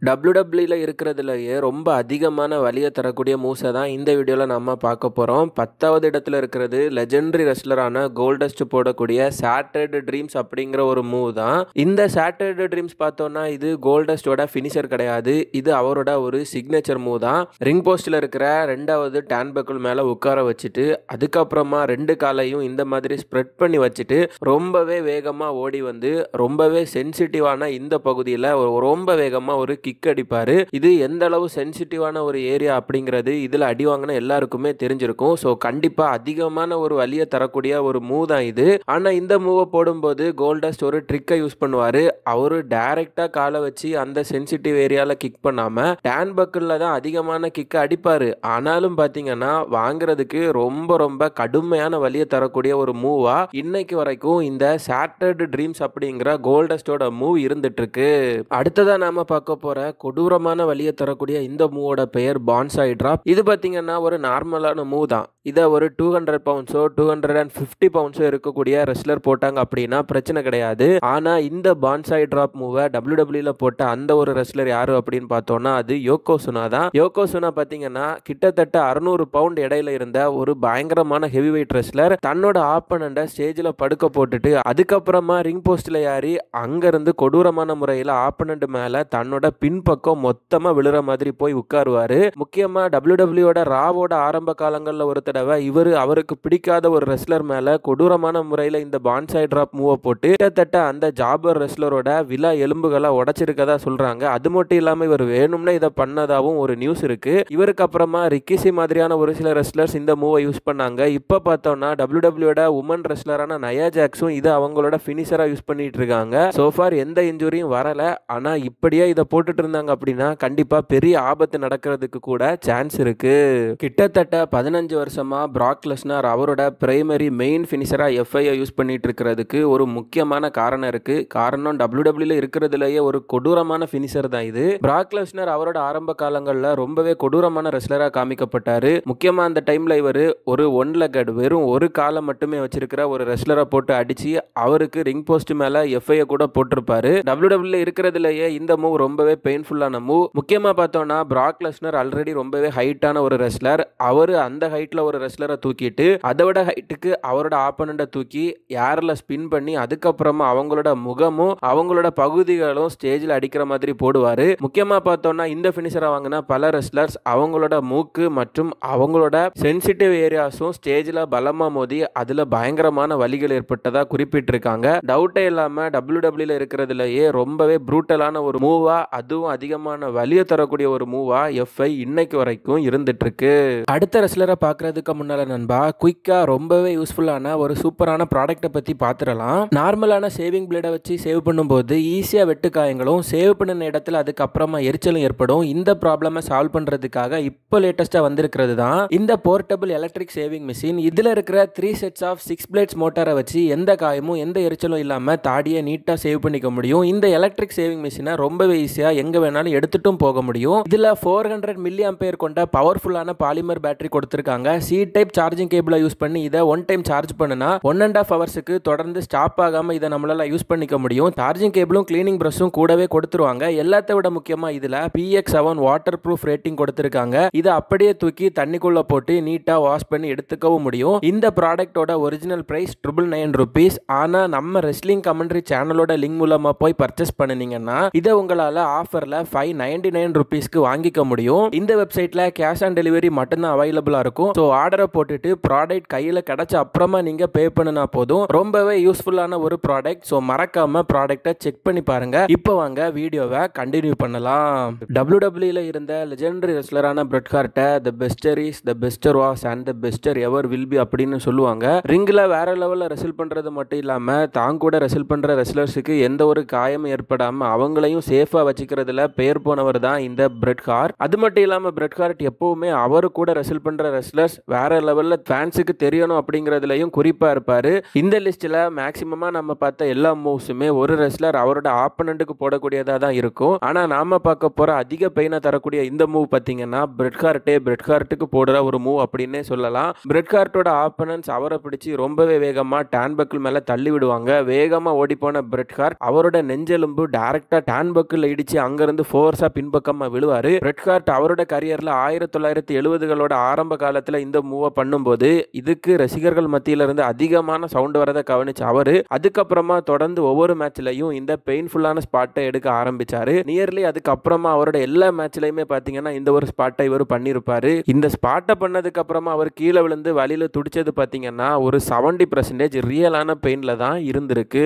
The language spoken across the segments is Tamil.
WWE இருக்கிறதுலயே ரொம்ப அதிகமான வலியை தரக்கூடிய மூவ்ஸை தான் இந்த வீடியோவில் நம்ம பார்க்க போகிறோம். 10வது இடத்துல இருக்கிறது லெஜெண்டரி ரெஸ்லரான கோல்டஸ்ட் போடக்கூடிய சாட்டர்டு ட்ரீம்ஸ் அப்படிங்கிற ஒரு மூவ் தான். இந்த சாட்டர்டு ட்ரீம்ஸ் பார்த்தோன்னா இது கோல்டஸ்டோட ஃபினிஷர் கிடையாது, இது அவரோட ஒரு சிக்னேச்சர் மூவ் தான். ரிங் போஸ்டில் இருக்கிற 2வது டேன்பக்கிள் மேலே உட்கார வச்சுட்டு அதுக்கப்புறமா 2 காலையும் இந்த மாதிரி ஸ்ப்ரெட் பண்ணி வச்சுட்டு ரொம்பவே வேகமாக ஓடி வந்து ரொம்பவே சென்சிட்டிவான இந்த பகுதியில் ரொம்ப வேகமாக ஒரு கிக் அடிப்பாரு. இது எந்த அளவு சென்சிட்டிவான ஒரு ஏரியா அப்படிங்கிறது இதுல அடி வாங்கின எல்லாருக்குமே தெரிஞ்சிருக்கும். ஸோ கண்டிப்பா அதிகமான ஒரு வலியை தரக்கூடிய ஒரு மூவ் தான் இது. ஆனா இந்த மூவை போடும்போது கோல்டஸ்ட் ஒரு ட்ரிக்கை யூஸ் பண்ணுவாரு. அவரு டைரக்டா காலை வச்சு அந்த சென்சிட்டிவ் ஏரியால கிக் பண்ணாம டேன் பக்கிள்ல தான் அதிகமான கிக் அடிப்பாரு. ஆனாலும் பாத்தீங்கன்னா வாங்குறதுக்கு ரொம்ப ரொம்ப கடுமையான வலியை தரக்கூடிய ஒரு மூவா இன்னைக்கு வரைக்கும் இந்த சாட்டர்டு ட்ரீம்ஸ் அப்படிங்கிற கோல்டஸ்டோட மூவ் இருந்துட்டு இருக்கு. அடுத்ததா நாம பார்க்க போற கொடூரமான வலியை தரக்கூடிய இந்த மூவோட பெயர் பான்சாய் டிராப். இது பார்த்தீங்கன்னா ஒரு நார்மலான மூவ் தான். இதை ஒரு 200 பவுண்ட்ஸோ 250 பவுண்ட்ஸோ இருக்கக்கூடிய ரெஸ்லர் போட்டாங்க அப்படின்னா பிரச்சனை கிடையாது. ஆனா இந்த பான்சாய் டிராப் மூவை WWE போட்ட அந்த ஒரு ரெஸ்லர் யாரு அப்படின்னு பார்த்தோம்னா அது யோகோசுனா தான். யோகோசுனா பார்த்தீங்கன்னா கிட்டத்தட்ட 600 பவுண்ட் இடையில இருந்த ஒரு பயங்கரமான ஹெவி வெயிட் ரெஸ்லர் தன்னோட ஆப்பனண்ட ஸ்டேஜில் படுக்க போட்டுட்டு அதுக்கப்புறமா ரிங் போஸ்ட்ல ஏறி அங்கிருந்து கொடூரமான முறையில் ஆப்பனண்ட் மேல தன்னோட பின்பக்கம் மொத்தமா விழுற மாதிரி போய் உட்காருவாரு. முக்கியமா WWE ராவோட ஆரம்ப காலங்கள்ல ஒரு தடவை அவருக்கு பிடிக்காத ஒரு ரெஸ்லர் மேல கொடூரமான முறையில இந்த பான்சாய் டிராப் மூவ போட்டு கிட்டத்தட்ட அந்த ஜாபர் ரெஸ்லரோட விலா எலும்புகளை உடைச்சிருக்கதா சொல்றாங்க. அது மட்டும் இல்லாம இவர் வேணும்னே இதை பண்ணதாவும் ஒரு நியூஸ் இருக்கு. இவருக்கு அப்புறமா ரிக்கிசி மாதிரியான ஒரு சில ரெஸ்லர்ஸ் இந்த மூவை யூஸ் பண்ணாங்க. இப்ப பார்த்தோம்னா WWE உமன் ரெஸ்லரான நயா ஜாக்ஸும் இது அவங்களோட பினிஷரா யூஸ் பண்ணிட்டு இருக்காங்க. சோஃபார் எந்த இன்ஜுரியும் வரல. ஆனா இப்படியே இதை போட்டுட்டு இருந்தாங்க அப்படின்னா கண்டிப்பா பெரிய ஆபத்து நடக்கிறதுக்கு கூட சான்ஸ் இருக்கு. கிட்டத்தட்ட 15 வருஷமா பிராக் லெஸ்னர் அவரோட பிரைமரி மெயின் பினிஷரா எஃப்ஐ யூஸ் பண்ணிட்டு இருக்கிறதுக்கு ஒரு முக்கியமான காரணம் இருக்கு. காரணம் WWE இருக்கிறதுலயே ஒரு கொடூரமான பினிஷர் தான் இது. பிராக் லெஸ்னர் அவரோட ஆரம்ப காலங்களில் ரொம்பவே கொடூரமான ரெஸ்லரா காமிக்கப்பட்டாரு. முக்கியமா அந்த டைம்ல இவர் ஒரு ஒன் லெக்கட் வெறும் ஒரு காலை மட்டுமே வச்சிருக்கிற ஒரு ரெஸ்லரை போட்டு அடிச்சு அவருக்கு ரிங் போஸ்ட் மேல எஃப்ஐ கூட போட்டிருப்பாரு. WWE இருக்கிறதுலயே இந்த மூவ் ரொம்பவே பெயின்ஃபுல்லான மூவ். முக்கியமா பார்த்தோம்னா பிராக் லெஸ்னர் ஆல்ரெடி ரொம்பவே ஹைட்டான ஒரு ரெஸ்லர். அவரு அந்த ஹைட்ல ஒரு ரெஸ்லரை தூக்கிட்டு அதோட ஹைட்டுக்கு அவரோட ஆப்பனண்ட தூக்கி ஏர்ல ஸ்பின் பண்ணி அதுக்கப்புறமா அவங்களோட முகமும் அவங்களோட பகுதிகளும் ஸ்டேஜில் அடிக்கிற மாதிரி போடுவாரு. முக்கியமா பார்த்தோம்னா இந்த பினிஷரை வாங்கின பல ரெஸ்லர்ஸ் அவங்களோட மூக்கு மற்றும் அவங்களோட சென்சிட்டிவ் ஏரியாஸும் ஸ்டேஜில் பலமா மோதி அதுல பயங்கரமான வலிகள் ஏற்பட்டதா குறிப்பிட்டிருக்காங்க. டவுட்டே இல்லாம WWE இருக்கிறதுலயே ரொம்பவே ப்ரூட்டலான ஒரு மூவா அதுவும் அதிகமான வலியை தரக்கூடிய ஒரு மூவா எஃப்ஐ இன்னைக்கு வரைக்கும் இருந்துட்டு இருக்கு. அடுத்த ரெஸ்லரை பார்க்கறதுக்கு முன்னால நண்பா குயிக்கா ரொம்பவே யூஸ்ஃபுல்லான ஒரு சூப்பரான ப்ராடக்ட்டை பத்தி பார்த்துடலாம். நார்மலான சேவிங் பிளேடை வச்சு சேவ் பண்ணும்போது ஈஸியா வெட்டு காயங்களும் சேவ் பண்ணின இடத்துல அதுக்கப்புறமா எரிச்சலும் ஏற்படும். இந்த ப்ராப்ளமை சால்வ் பண்றதுக்காக இப்போ லேட்டஸ்டா வந்திருக்கிறது தான் இந்த போர்ட்டபிள் எலக்ட்ரிக் சேவிங் மிஷின். இதுல இருக்கிற 3 செட்ஸ் ஆஃப் 6 பிளேட்ஸ் மோட்டாரை வச்சு எந்த காயமும் எந்த எரிச்சலும் இல்லாம தாடியை நீட்டா சேவ் பண்ணிக்க முடியும். இந்த எலக்ட்ரிக் சேவிங் மிஷினை ரொம்பவே ஈஸியா எங்க வேணாலும் எடுத்துட்டும் போக முடியும். இதுல 400 மில்லி ஆம்பியர் கொண்ட பவர்ஃபுல்லான பாலிமர் பேட்டரி கொடுத்திருக்காங்க. சி டைப் சார்ஜிங் கேபிளை யூஸ் பண்ணி இதை ஒன் டைம் சார்ஜ் பண்ணுனா 1.5 ஹவர்ஸ்க்கு தொடர்ந்து ஸ்டாப் ஆகாம இதை நம்மளால யூஸ் பண்ணிக்க முடியும். சார்ஜிங் கேபிளும் கிளீனிங் பிரஷும் கூடவே கொடுத்துருவாங்க. எல்லாத்தை விட முக்கியமா இதுல PX7 வாட்டர் ப்ரூஃப் ரேட்டிங் கொடுத்திருக்காங்க. இதை அப்படியே தூக்கி தண்ணிக்குள்ள போட்டு நீட்டா வாஷ் பண்ணி எடுத்துக்கவும் முடியும். இந்த ப்ராடக்டோட ஒரிஜினல் பிரைஸ் 999 rupees. ஆனா நம்ம ரெஸ்லிங் கமெண்ட்ரி சேனலோட லிங்க் மூலமா போய் பர்ச்சேஸ் பண்ணினீங்கன்னா இதை உங்களால ஆஃபர்ல 599 rupeesக்கு வாங்கிக்க முடியும். இந்த வெப்சைட்ல கேஷ் ஆன் டெலிவரி மட்டும்தான் அவைலபிளா இருக்கும். ஸோ ஆர்டரை போட்டுட்டு ப்ராடக்ட் கையில கிடைச்ச அப்புறமா நீங்க பே பண்ணினா போதும். ரொம்பவே யூஸ்ஃபுல்லான ஒரு ப்ராடக்ட். ஸோ மறக்காம ப்ராடக்ட்டை செக் பண்ணி பாருங்க. இப்போ வாங்க வீடியோவை கண்டினியூ பண்ணலாம். WWE இருந்த லெஜெண்டரி ரெஸ்லரான பிரெட் ஹார்ட்டை the best there is the best there was and the best there ever will be அப்படின்னு சொல்லுவாங்க. ரிங்ல வேற லெவல்ல ரெஸ்ல் பண்றது மட்டும் இல்லாம தான் கூட ரெஸ்ல் பண்ற ரெஸ்லர்ஸுக்கு எந்த ஒரு காயமும் ஏற்படாம அவங்களையும் சேஃபா வச்சுக்கிறதுல பெயர் போனவர் தான் இந்த பிரெட் ஹார்ட். அது மட்டும் இல்லாம பிரெட் ஹார்ட் எப்பவுமே அவரு கூட ரெஸ்ல் பண்ற ரெஸ்லர்ஸ் வேற லெவல்ல ஃபேன்ஸுக்கு தெரியணும் அப்படிங்கறதுலயும் குறிப்பா இருப்பாரு. இந்த லிஸ்ட்ல மேக்சிமமா நம்ம பார்த்த எல்லா மூவ்ஸுமே ஒரு ரெஸ்லர் அவரோட ஆப்பனண்ட்டுக்கு போடக்கூடியதா தான் இருக்கும். ஆனா நாம பார்க்க போற அதிக பெயினை தரக்கூடிய இந்த மூவ் பாத்தீங்கன்னா பிரெட் ஹார்ட்டுக்கு போடுற ஒரு மூவ் அப்படின்னே சொல்லலாம். பிரெட் ஹார்ட்டோட ஆப்பனன்ஸ் அவரை பிடிச்சி ரொம்பவே வேகமா டேன்பக்கிள் மேல தள்ளி விடுவாங்க. வேகமா ஓடி போன பிரெட் ஹார்ட் அவரோட நெஞ்செலும்பு டைரக்டா டேன்பக்கிள் இடிச்சு அங்கிருந்து ஃபோர்ஸா பின்பக்கமா விழுவாரு. பிரெட் ஹார்ட் அவரோட கரியர்ல 1970களோட ஆரம்ப காலத்துல இந்த மூவ பண்ணும்போது இதுக்கு ரசிகர்கள் மத்தியில இருந்து அதிகமான சவுண்ட் வரதை கவனிச்ச அவரு அதுக்கப்புறமா தொடர்ந்து ஒவ்வொரு மேட்ச்லயும் இந்த பெயின்ஃபுல்லான ஸ்பாட்டை எடுக்க ஆரம்பிச்சாரு. நியர்லி அதுக்கப்புறமா அவரோட எல்லா மேட்ச்லயுமே பாத்தீங்கன்னா இந்த ஒரு ஸ்பாட்டை இவர் பண்ணிருப்பாரு. இந்த ஸ்பாட்டை பண்ணதுக்கு அப்புறமா அவர் கீழே விழுந்து வழியில துடிச்சது பாத்தீங்கன்னா ஒரு 70% ரியலான பெயின்ல தான் இருந்திருக்கு.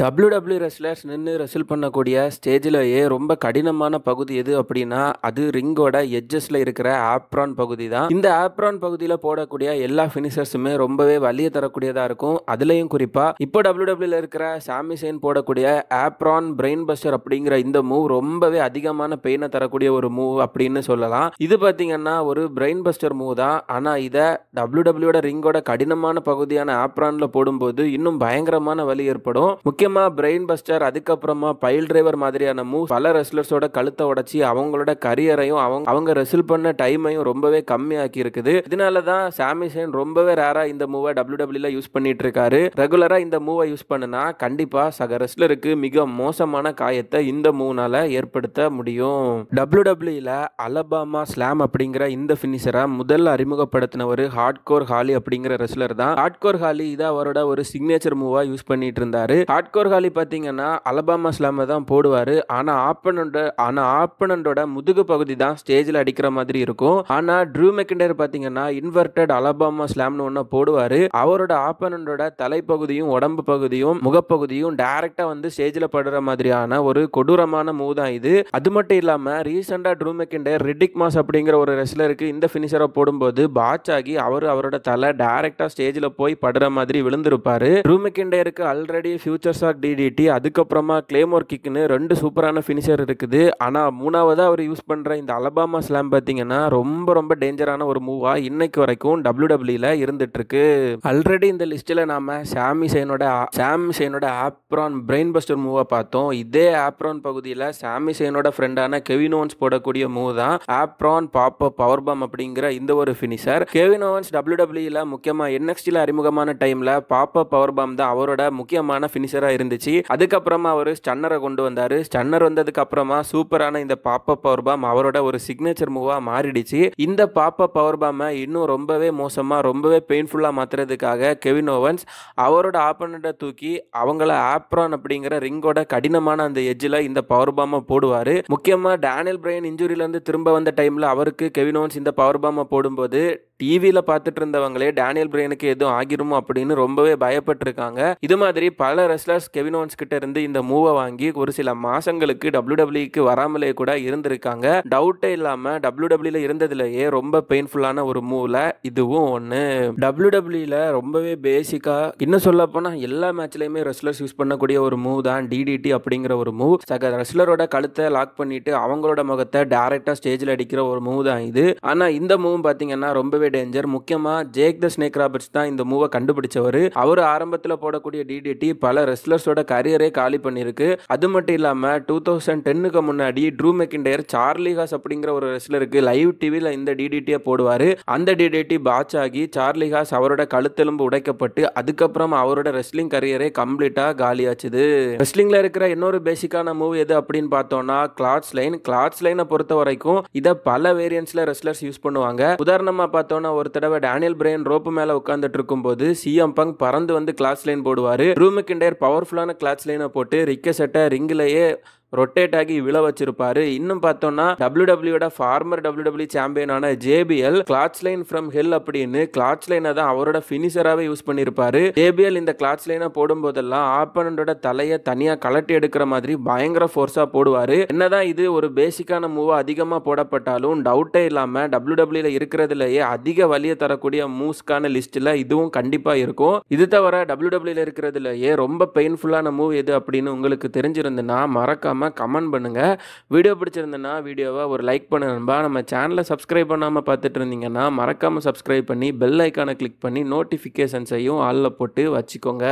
WWE ரெஸ்லர்ஸ் நின்று ரெஸ்ல் பண்ணக்கூடிய ஸ்டேஜ்லயே ரொம்ப கடினமான பகுதி எது அப்படின்னா அது ரிங்கோட எட்ஜஸ்ல இருக்கிற ஆப்ரான் பகுதி தான். இந்த ஆப்ரான் பகுதியில் போடக்கூடிய எல்லா ஃபினிஷர்ஸுமே ரொம்பவே வலிய தரக்கூடியதா இருக்கும். அதுலயும் குறிப்பா இப்போ WWE இருக்கிற சாமி செயின் போடக்கூடிய ஆப்ரான் பிரெயின் பஸ்டர் அப்படிங்கிற இந்த மூவ் ரொம்பவே அதிகமான பெயினை தரக்கூடிய ஒரு மூவ் அப்படின்னு சொல்லலாம். இது பாத்தீங்கன்னா ஒரு பிரெயின் பஸ்டர் மூவ் தான். ஆனா இதை WWE ரிங்கோட கடினமான பகுதியான ஆப்ரான்ல போடும்போது இன்னும் பயங்கரமான வலி ஏற்படும். முக்கியமா பிரெயின் பஸ்டர் அதுக்கப்புறமா பைல் டிரைவர் மாதிரியான மூவ் பல ரெஸ்லர்ஸோட கழுத்தை உடைச்சி அவங்களோட கரியரையும் அவங்க ரெஸ்ல் பண்ண டைமையும் ரொம்பவே கம்மியாக்கி இருக்குது. இதனாலதான் சாமி செயின் ரொம்பவே ரேரா இந்த மூவை WWE யூஸ் பண்ணிட்டு இருக்காரு. ரெகுலரா இந்த மூவை யூஸ் பண்ணனா கண்டிப்பா சக ரெஸ்லருக்கு மிக மோசமான காயத்தை இந்த மூவ்னால ஏற்படுத்த முடியும். WWE அலபாமா ஸ்லாம் அப்படிங்கிற இந்த ஃபினிஷரை முதல்ல அறிமுகப்படுத்தினவர் ஹார்ட்கோர் ஹாலி அப்படிங்கிற ரெஸ்லர் தான். ஹார்ட்கோர் ஹாலி இதை அவரோட ஒரு சிக்னேச்சர் மூவா யூஸ் பண்ணிட்டு இருந்தாரு. ஹார்ட்கோர் ஹாலி பாத்தீங்கன்னா அலபாமா ஸ்லாமை தான் போடுவாரு. ஆனா ஆப்பனண்டோட முதுகு பகுதி தான் ஸ்டேஜ்ல அடிக்கிற மாதிரி இருக்கும். ஆனா ட்ரூ மெக்கிண்டர் பாத்தீங்கன்னா இன்வெர்டட் அலபாமா ஸ்லாம்னு ஒண்ணு போடுவாரு. அவரோட ஆப்பனண்டோட தலைப்பகுதியும் உடம்பு பகுதியும் முகப்பகுதியும் டைரக்டா வந்து ஸ்டேஜ்ல படுற மாதிரியான ஒரு கொடூரமான மூவ் தான் இது. அது மட்டும் இல்லாம ரீசெண்டா ட்ரூ மெக்கிண்டர் ரிடிக் மாஸ் அப்படிங்கிற ஒரு ரெஸ்லருக்கு இந்த ஃபினிஷரை போடும்போது பாட்ச் ஆகி அவரோட தலை டைரக்டா ஸ்டேஜ்ல போய் படுற மாதிரி விழுந்திருப்பாரு. ட்ரூ மெக்கிண்டருக்கு ஆல்ரெடி ஃபியூச்சர்ஸ் ஆஃப் டிடிடி அதுக்கப்புறமா கிளேமோர் கிக்னு 2 சூப்பரான ஃபினிஷர் இருக்குது. ஆனா மூணாவதா அவர் யூஸ் பண்ற இந்த அலபாமா ஸ்லாம் பாத்தீங்கன்னா ரொம்ப டேஞ்சரான ஒரு மூவா இன்னைக்கு வரைக்கும் WWE இருந்துட்டு இருக்கு. ஆல்ரெடி இந்த லிஸ்ட்ல நாம சாமி செயினோட ஆப்ரான் பிரெயின் பஸ்டர் மூவா பார்த்தோம். இதே ஆப்ரான் பகுதியில் சாமி செயினோட ஃப்ரெண்டான கெவின் ஓவன்ஸ் போடக்கூடிய மூவ் தான் ஆப்ரான் பாப்பப் பவர் பாம் அப்படிங்கிற இந்த ஒரு ஃபினிஷர். கெவின் ஓவன்ஸ் WWE முக்கியமா NXT அறிமுகமான டைம்ல பாப்பப் பவர் பாம் தான் அவரோட முக்கியமான ஃபினிஷரா இருந்துச்சு. அதுக்கப்புறமா அவர் ஸ்டன்னரை கொண்டு வந்தாரு. ஸ்டன்னர் வந்ததுக்கு அப்புறமா சூப்பரான இந்த பாப்பப் பவர் பாம் அவரோட ஒரு சிக்னேச்சர் மூவா மாறிடுச்சு. இந்த பாப்பப் பவர் பாமை இன்னும் ரொம்பவே மோசமா ரொம்பவே பெயின்ஃபுல்லா மாத்துறதுக்காக கெவின் ஓவன்ஸ் அவரோட ஆப்பனண்ட்டை தூக்கி அவங்கள ஆப்ரான் அப்படிங்கிற ரிங்கோட கடினமான அந்த எட்ஜில் இந்த பவர் பாமை போடுவாரு. முக்கியமா டேனியல் பிரையன் இன்ஜுரியில இருந்து திரும்ப வந்த டைம்ல அவருக்கு கெவின் ஓவன்ஸ் இந்த பவர் பாமை போடும்போது டிவியில பார்த்துட்டு இருந்தவங்களே டேனியல் பிரையனுக்கு எதுவும் ஆகிருமோ அப்படின்னு ரொம்பவே பயப்பட்டிருக்காங்க. இது மாதிரி பல ரெஸ்லர்ஸ் கெவின் ஓவன்ஸ் கிட்ட இருந்து இந்த மூவை வாங்கி ஒரு சில மாசங்களுக்கு WWE வராமலே கூட இருந்திருக்காங்க. டவுட்டே இல்லாம WWE இருந்ததுலயே ரொம்ப பெயின்ஃபுல்லான ஒரு மூவ்ல இதுவும் ஒண்ணு. WWE ரொம்பவே பேசிக்கா இன்னும் சொல்ல போனா எல்லா மேட்ச்லயுமே ரெஸ்லர்ஸ் யூஸ் பண்ணக்கூடிய ஒரு மூவ் தான் DDT அப்படிங்கிற ஒரு மூவ். சக ரெஸ்லரோட கழுத்தை லாக் பண்ணிட்டு அவங்களோட முகத்தை டைரக்டா ஸ்டேஜ்ல அடிக்கிற ஒரு மூவ் தான் இது. ஆனா இந்த மூவ் பாத்தீங்கன்னா ரொம்பவே டேஞ்சர். முக்கியமா ஜேக் த ஸ்னேக் ராபர்ட்ஸ் தான் இந்த மூவை கண்டுபிடிச்சவர். அவர் ஆரம்பத்தில் போடக்கூடிய DDT பல ரெஸ்லர்ஸோட கரியரே காலி பண்ணிருக்கு. அது மட்டும் இல்லாம 2010க்கு முன்னாடி ட்ரூ மெக்கிண்டர் சார்லி ஹாஸ் அப்படிங்கிற ஒரு ரெஸ்லருக்கு லைவ் டிவில இந்த DDT போடுவாரு. அந்த DDT பாட்ச் ஆகி சார்லி ஹாஸ் அவரோட கழுத்தெலும்பு உடைக்கப்பட்டு அதுக்கப்புறம் அவரோட ரெஸ்லிங் கரியரே கம்ப்ளீட்டா காலியாச்சுது. ரெஸ்லிங்ல இருக்கிற இன்னொரு பேசிக்கான மூவ் எது அப்படின்னு பார்த்தோம்னா கிளாட்ஸ் லைனை பொறுத்த வரைக்கும் இதை பல வேரியன்ட்ஸ்ல ரெஸ்லர்ஸ் யூஸ் பண்ணுவாங்க. உதாரணமா பார்த்தோம்னா ஒரு தடவை டேனியல் பிரையன் ரோப்பு மேல உட்கார்ந்துட்டு இருக்கும்போது சிஎம் பங்க் பறந்து வந்து கிளாட்ஸ் லைன் போடுவாரு. ட்ரூ மெக்கிண்டர் பவர்ஃபுல்லான கிளாட்ஸ் லைனை போட்டு ரிக்கெசெட்டை ரிங்கிலேயே ரொட்டேட் ஆகி விழ வச்சிருப்பாரு. இன்னும் பார்த்தோம்னா WWE ஃபார்மர் WWE சாம்பியனான JBL clothesline from hell அப்படின்னு கிளாட்ஸ் லைனை தான் அவரோட ஃபினிஷராகவே யூஸ் பண்ணியிருப்பாரு. JBL இந்த கிளாட்ஸ் லைனை போடும்போதெல்லாம் ஆப்பனண்டோட தலையை தனியாக கலட்டி எடுக்கிற மாதிரி பயங்கர ஃபோர்ஸாக போடுவாரு. என்னதான் இது ஒரு பேசிக்கான மூவா அதிகமாக போடப்பட்டாலும் டவுட்டே இல்லாமல் WWE இருக்கிறதுலேயே அதிக வலியை தரக்கூடிய மூவ்ஸ்க்கான லிஸ்ட்டில் இதுவும் கண்டிப்பாக இருக்கும். இது தவிர WWE இருக்கிறதுலேயே ரொம்ப பெயின்ஃபுல்லான மூவ் எது அப்படின்னு உங்களுக்கு தெரிஞ்சிருந்துன்னா மறக்காம கமெண்ட் பண்ணுங்க. வீடியோ பிடிச்சிருந்தனா வீடியோவை ஒரு லைக் பண்ணுங்க. நம்ம சேனலை சப்ஸ்கிரைப் பண்ணாம பார்த்துட்டு இருந்தீங்கன்னா மறக்காம சப்ஸ்கிரைப் பண்ணி பெல் ஐக்கானை கிளிக் பண்ணி நோட்டிஃபிகேஷன்ஸையும் ஆல்ல போட்டு வச்சுக்கோங்க.